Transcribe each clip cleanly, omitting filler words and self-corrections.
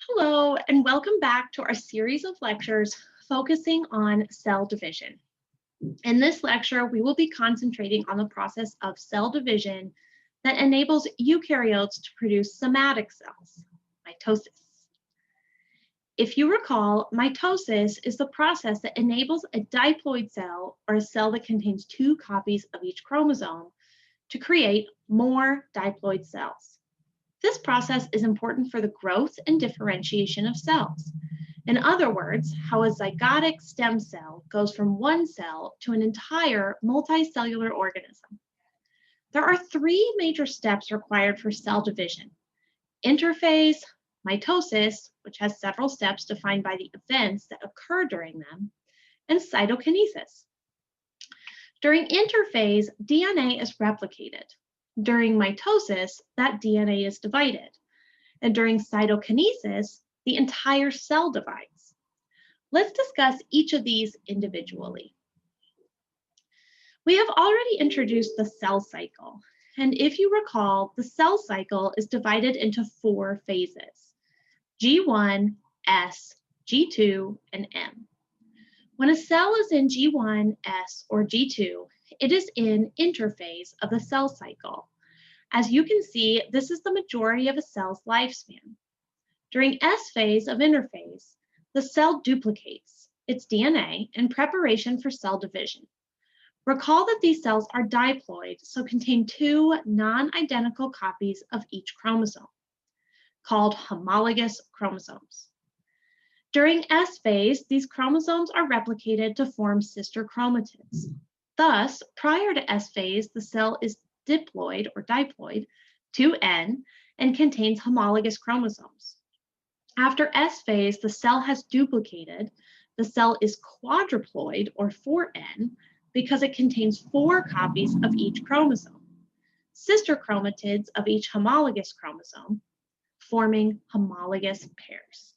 Hello, and welcome back to our series of lectures focusing on cell division. In this lecture, we will be concentrating on the process of cell division that enables eukaryotes to produce somatic cells, mitosis. If you recall, mitosis is the process that enables a diploid cell, or a cell that contains two copies of each chromosome, to create more diploid cells. This process is important for the growth and differentiation of cells. In other words, how a zygotic stem cell goes from one cell to an entire multicellular organism. There are three major steps required for cell division: interphase, mitosis, which has several steps defined by the events that occur during them, and cytokinesis. During interphase, DNA is replicated. During mitosis, that DNA is divided. And during cytokinesis, the entire cell divides. Let's discuss each of these individually. We have already introduced the cell cycle. And if you recall, the cell cycle is divided into four phases: G1, S, G2, and M. When a cell is in G1, S, or G2, it is in interphase of the cell cycle. As you can see, this is the majority of a cell's lifespan. During S phase of interphase, the cell duplicates its DNA in preparation for cell division. Recall that these cells are diploid, so contain two non-identical copies of each chromosome, called homologous chromosomes. During S phase, these chromosomes are replicated to form sister chromatids. Thus, prior to S phase, the cell is diploid or diploid to N and contains homologous chromosomes. After S phase, the cell has duplicated. The cell is quadruploid or 4N because it contains four copies of each chromosome, sister chromatids of each homologous chromosome, forming homologous pairs.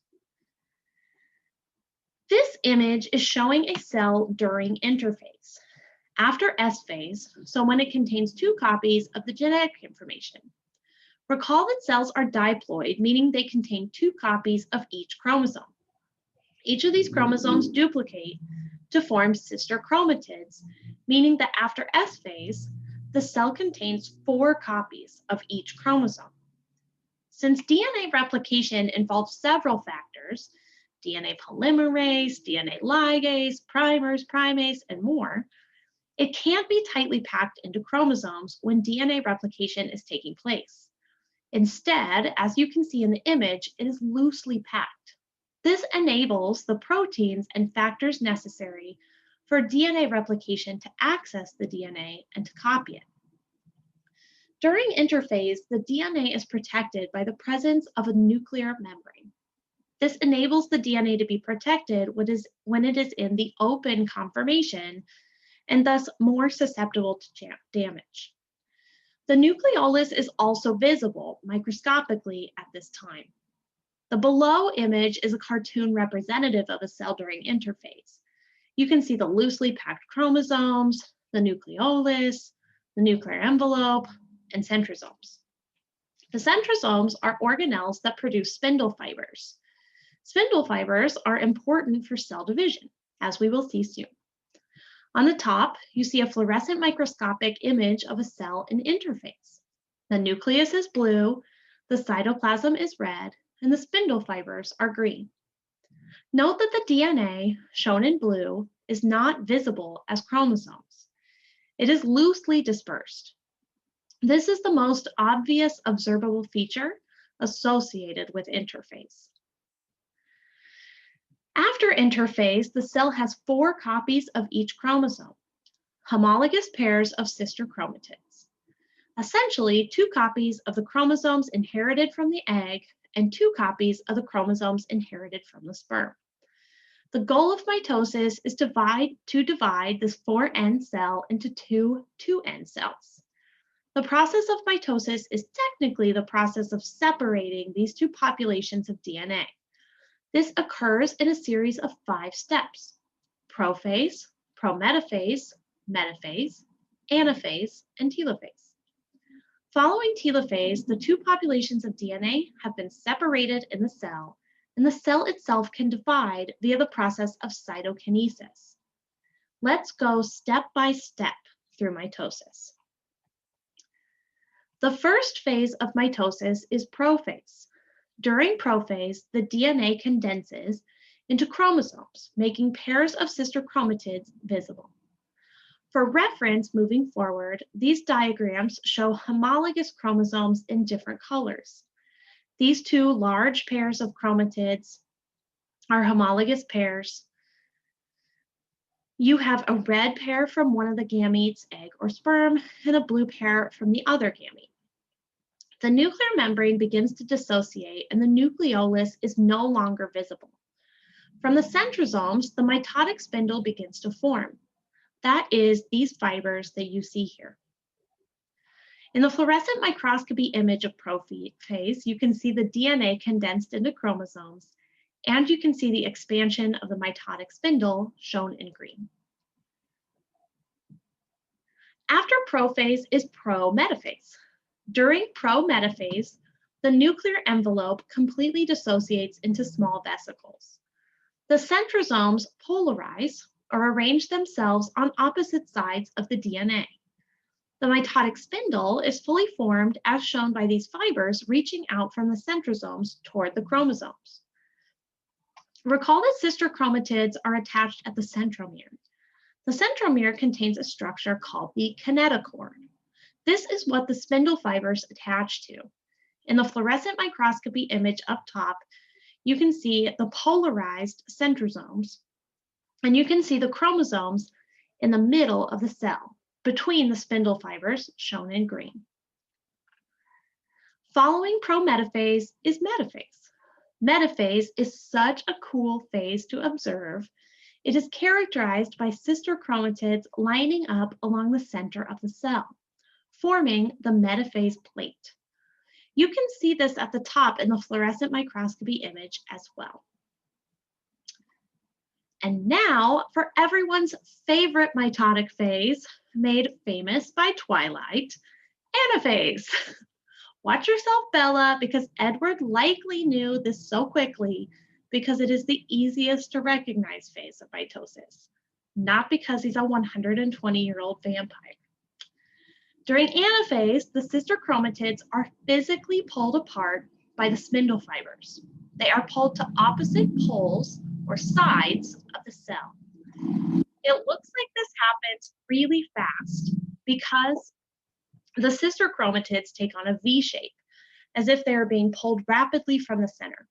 This image is showing a cell during interphase. After S phase, so when it contains two copies of the genetic information. Recall that cells are diploid, meaning they contain two copies of each chromosome. Each of these chromosomes duplicate to form sister chromatids, meaning that after S phase, the cell contains four copies of each chromosome. Since DNA replication involves several factors, DNA polymerase, DNA ligase, primers, primates, and more, it can't be tightly packed into chromosomes when DNA replication is taking place. Instead, as you can see in the image, it is loosely packed. This enables the proteins and factors necessary for DNA replication to access the DNA and to copy it. During interphase, the DNA is protected by the presence of a nuclear membrane. This enables the DNA to be protected when it is in the open conformation, and thus more susceptible to damage. The nucleolus is also visible microscopically at this time. The below image is a cartoon representative of a cell during interphase. You can see the loosely packed chromosomes, the nucleolus, the nuclear envelope, and centrosomes. The centrosomes are organelles that produce spindle fibers. Spindle fibers are important for cell division, as we will see soon. On the top, you see a fluorescent microscopic image of a cell in interphase. The nucleus is blue, the cytoplasm is red, and the spindle fibers are green. Note that the DNA, shown in blue, is not visible as chromosomes. It is loosely dispersed. This is the most obvious observable feature associated with interphase. After interphase, the cell has four copies of each chromosome, homologous pairs of sister chromatids. Essentially, two copies of the chromosomes inherited from the egg and two copies of the chromosomes inherited from the sperm. The goal of mitosis is to divide this 4N cell into two 2N cells. The process of mitosis is technically the process of separating these two populations of DNA. This occurs in a series of 5 steps: prophase, prometaphase, metaphase, anaphase, and telophase. Following telophase, the two populations of DNA have been separated in the cell and the cell itself can divide via the process of cytokinesis. Let's go step by step through mitosis. The first phase of mitosis is prophase. During prophase, the DNA condenses into chromosomes, making pairs of sister chromatids visible. For reference moving forward, these diagrams show homologous chromosomes in different colors. These two large pairs of chromatids are homologous pairs. You have a red pair from one of the gametes, egg or sperm, and a blue pair from the other gamete. The nuclear membrane begins to dissociate and the nucleolus is no longer visible. From the centrosomes, the mitotic spindle begins to form. That is these fibers that you see here. In the fluorescent microscopy image of prophase, you can see the DNA condensed into chromosomes, and you can see the expansion of the mitotic spindle shown in green. After prophase is prometaphase. During prometaphase, the nuclear envelope completely dissociates into small vesicles. The centrosomes polarize or arrange themselves on opposite sides of the DNA. The mitotic spindle is fully formed as shown by these fibers reaching out from the centrosomes toward the chromosomes. Recall that sister chromatids are attached at the centromere. The centromere contains a structure called the kinetochord. This is what the spindle fibers attach to. In the fluorescent microscopy image up top, you can see the polarized centrosomes, and you can see the chromosomes in the middle of the cell, between the spindle fibers shown in green. Following prometaphase is metaphase. Metaphase is such a cool phase to observe. It is characterized by sister chromatids lining up along the center of the cell, forming the metaphase plate. You can see this at the top in the fluorescent microscopy image as well. And now for everyone's favorite mitotic phase, made famous by Twilight, anaphase. Watch yourself, Bella, because Edward likely knew this so quickly because it is the easiest to recognize phase of mitosis, not because he's a 120-year-old vampire. During anaphase, the sister chromatids are physically pulled apart by the spindle fibers. They are pulled to opposite poles or sides of the cell. It looks like this happens really fast because the sister chromatids take on a V shape, as if they are being pulled rapidly from the center.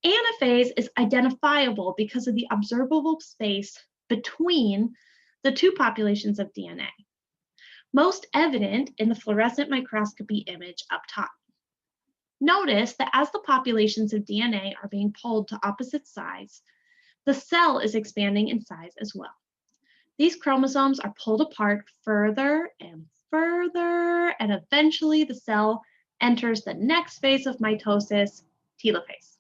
Anaphase is identifiable because of the observable space between the two populations of DNA, most evident in the fluorescent microscopy image up top. Notice that as the populations of DNA are being pulled to opposite sides, the cell is expanding in size as well. These chromosomes are pulled apart further and further, and eventually the cell enters the next phase of mitosis, telophase.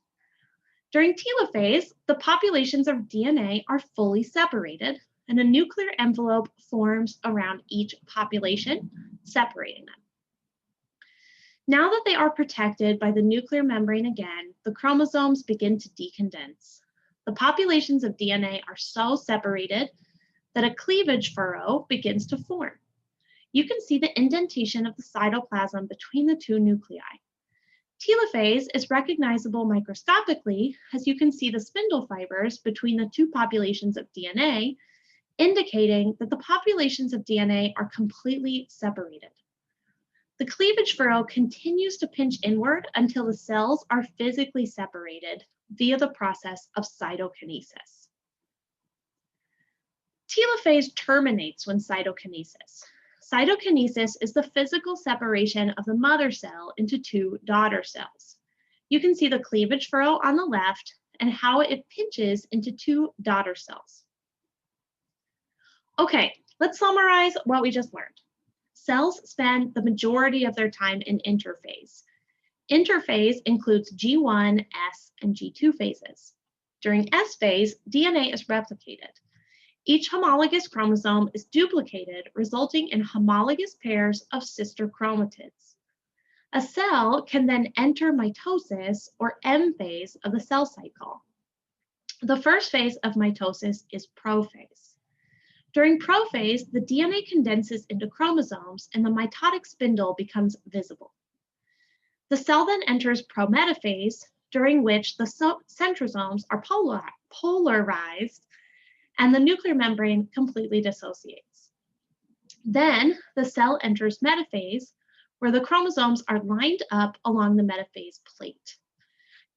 During telophase, the populations of DNA are fully separated, and a nuclear envelope forms around each population, separating them. Now that they are protected by the nuclear membrane again, the chromosomes begin to decondense. The populations of DNA are so separated that a cleavage furrow begins to form. You can see the indentation of the cytoplasm between the two nuclei. Telophase is recognizable microscopically as you can see the spindle fibers between the two populations of DNA, indicating that the populations of DNA are completely separated. The cleavage furrow continues to pinch inward until the cells are physically separated via the process of cytokinesis. Telophase terminates when cytokinesis. Cytokinesis is the physical separation of the mother cell into two daughter cells. You can see the cleavage furrow on the left and how it pinches into two daughter cells. Okay, let's summarize what we just learned. Cells spend the majority of their time in interphase. Interphase includes G1, S, and G2 phases. During S phase, DNA is replicated. Each homologous chromosome is duplicated, resulting in homologous pairs of sister chromatids. A cell can then enter mitosis or M phase of the cell cycle. The first phase of mitosis is prophase. During prophase, the DNA condenses into chromosomes and the mitotic spindle becomes visible. The cell then enters prometaphase, during which the centrosomes are polarized and the nuclear membrane completely dissociates. Then the cell enters metaphase, where the chromosomes are lined up along the metaphase plate.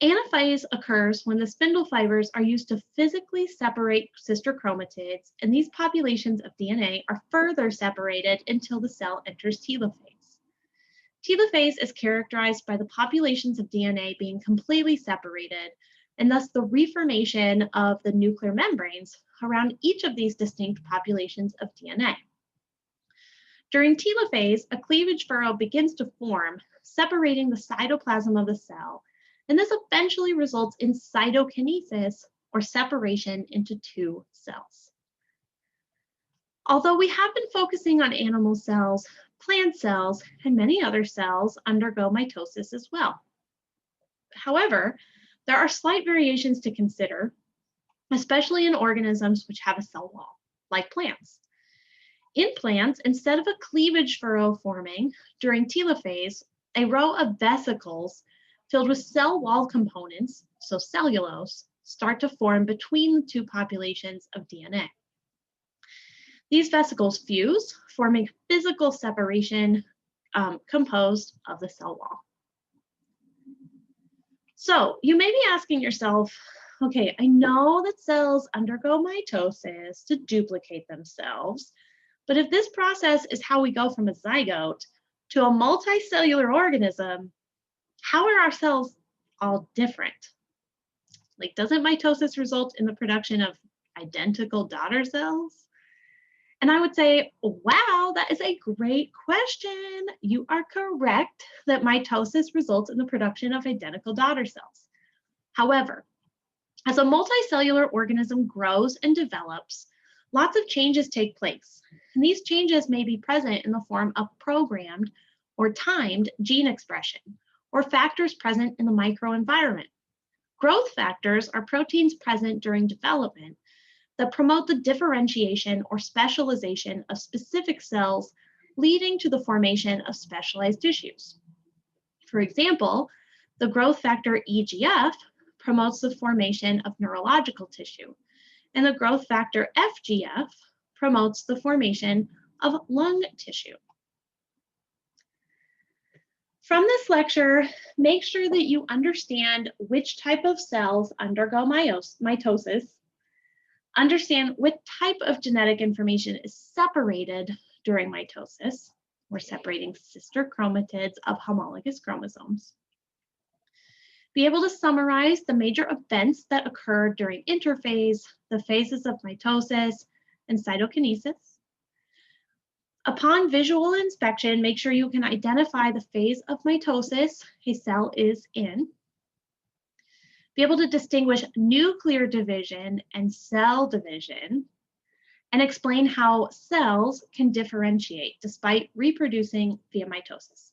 Anaphase occurs when the spindle fibers are used to physically separate sister chromatids, and these populations of DNA are further separated until the cell enters telophase. Telophase is characterized by the populations of DNA being completely separated, and thus the reformation of the nuclear membranes around each of these distinct populations of DNA. During telophase, a cleavage furrow begins to form, separating the cytoplasm of the cell, and this eventually results in cytokinesis, or separation into two cells. Although we have been focusing on animal cells, plant cells, and many other cells undergo mitosis as well. However, there are slight variations to consider, especially in organisms which have a cell wall, like plants. In plants, instead of a cleavage furrow forming during telophase, a row of vesicles filled with cell wall components, so cellulose, start to form between the two populations of DNA. These vesicles fuse, forming physical separation composed of the cell wall. So you may be asking yourself, okay, I know that cells undergo mitosis to duplicate themselves, but if this process is how we go from a zygote to a multicellular organism, how are our cells all different? Like, doesn't mitosis result in the production of identical daughter cells? And I would say, wow, that is a great question. You are correct that mitosis results in the production of identical daughter cells. However, as a multicellular organism grows and develops, lots of changes take place. And these changes may be present in the form of programmed or timed gene expression, or factors present in the microenvironment. Growth factors are proteins present during development that promote the differentiation or specialization of specific cells, leading to the formation of specialized tissues. For example, the growth factor EGF promotes the formation of neurological tissue, and the growth factor FGF promotes the formation of lung tissue. From this lecture, make sure that you understand which type of cells undergo mitosis, understand what type of genetic information is separated during mitosis. We're separating sister chromatids of homologous chromosomes. Be able to summarize the major events that occur during interphase, the phases of mitosis, and cytokinesis. Upon visual inspection, make sure you can identify the phase of mitosis a cell is in. Be able to distinguish nuclear division and cell division, and explain how cells can differentiate despite reproducing via mitosis.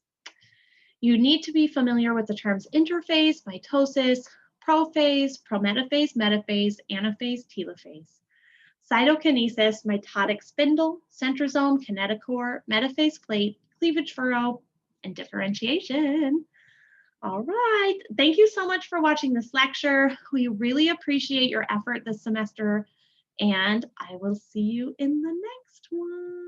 You need to be familiar with the terms interphase, mitosis, prophase, prometaphase, metaphase, anaphase, telophase. Cytokinesis, mitotic spindle, centrosome, kinetochore, metaphase plate, cleavage furrow, and differentiation. All right, thank you so much for watching this lecture. We really appreciate your effort this semester, and I will see you in the next one.